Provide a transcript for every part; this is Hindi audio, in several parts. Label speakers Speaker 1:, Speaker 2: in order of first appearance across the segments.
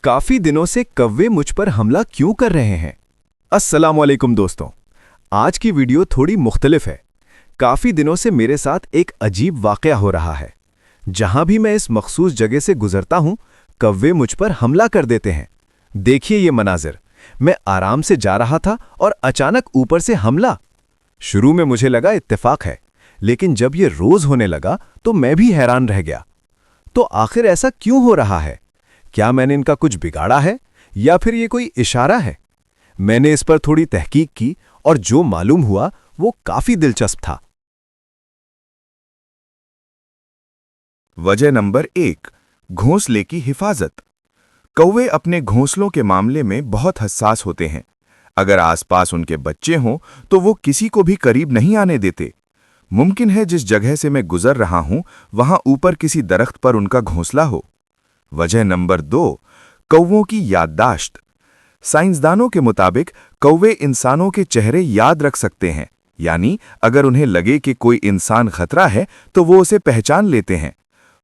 Speaker 1: काफी दिनों से कौवे मुझ पर हमला क्यों कर रहे हैं? अस्सलाम वालेकुम दोस्तों। आज की वीडियो थोड़ी मुख्तलिफ है। काफी दिनों से मेरे साथ एक अजीब वाकया हो रहा है। जहां भी मैं इस मखसूस जगह से गुजरता हूं, कौवे मुझ पर हमला कर देते हैं। देखिए ये मनाजिर। मैं आराम से जा रहा था और अचानक ऊपर से हमला। शुरू में मुझे लगा इत्तेफाक है, लेकिन जब ये रोज होने लगा तो मैं भी हैरान रह गया। तो आखिर ऐसा क्यों हो रहा है? क्या मैंने इनका कुछ बिगाड़ा है या फिर ये कोई इशारा है? मैंने इस पर थोड़ी तहकीक की और जो मालूम हुआ वो काफी दिलचस्प था।
Speaker 2: वजह नंबर 1, घोंसले की हिफाजत। कौवे अपने घोंसलों के मामले में बहुत हसास होते हैं। अगर आसपास उनके बच्चे हों तो वो किसी को भी करीब नहीं आने देते। मुमकिन है जिस जगह से मैं गुजर रहा हूं वहां ऊपर किसी दरख्त पर उनका घोंसला हो। वजह नंबर 2, कौवों की याददाश्त। साइंसदानों के मुताबिक कौवे इंसानों के चेहरे याद रख सकते हैं, यानी अगर उन्हें लगे कि कोई इंसान खतरा है तो वो उसे पहचान लेते हैं।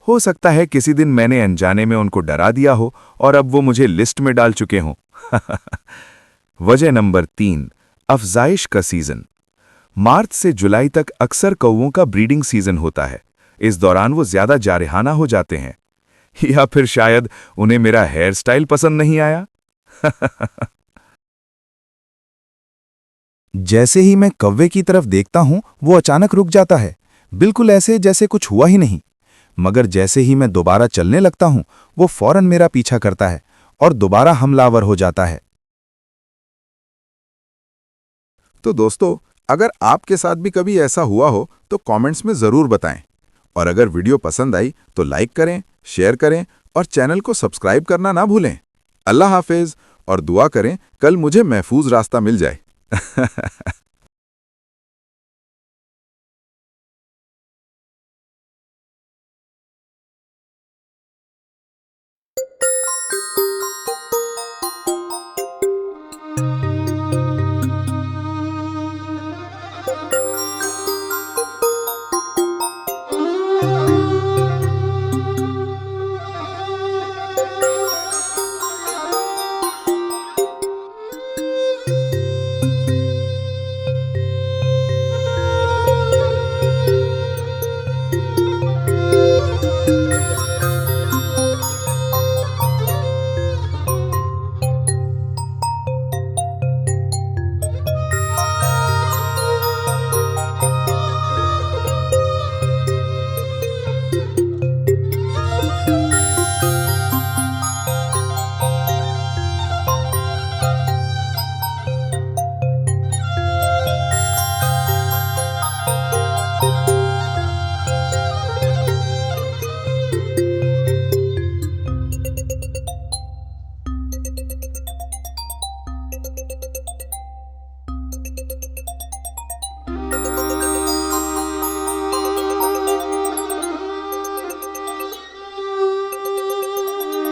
Speaker 2: हो सकता है किसी दिन मैंने अनजाने में उनको डरा दिया हो और अब वो मुझे लिस्ट में डाल चुके हों। वजह नंबर 3, अफजाइश का सीजन। मार्च से जुलाई तक अक्सर कौवों का ब्रीडिंग सीजन होता है। इस दौरान वो ज्यादा जारहाना हो जाते हैं, या फिर शायद उन्हें मेरा हेयर स्टाइल पसंद नहीं आया।
Speaker 3: जैसे ही मैं कौवे की तरफ देखता हूं, वो अचानक रुक जाता है, बिल्कुल ऐसे जैसे कुछ हुआ ही नहीं। मगर जैसे ही मैं दोबारा चलने लगता हूं, वो फौरन मेरा पीछा करता है और दोबारा हमलावर हो जाता है।
Speaker 4: तो दोस्तों, अगर आपके साथ भी कभी ऐसा हुआ हो तो कमेंट्स में ज़रूर बताएं। और अगर वीडियो पसंद आई तो लाइक करें, शेयर करें और चैनल को सब्सक्राइब करना ना भूलें। अल्लाह हाफिज़ और दुआ करें कल मुझे महफूज रास्ता मिल जाए।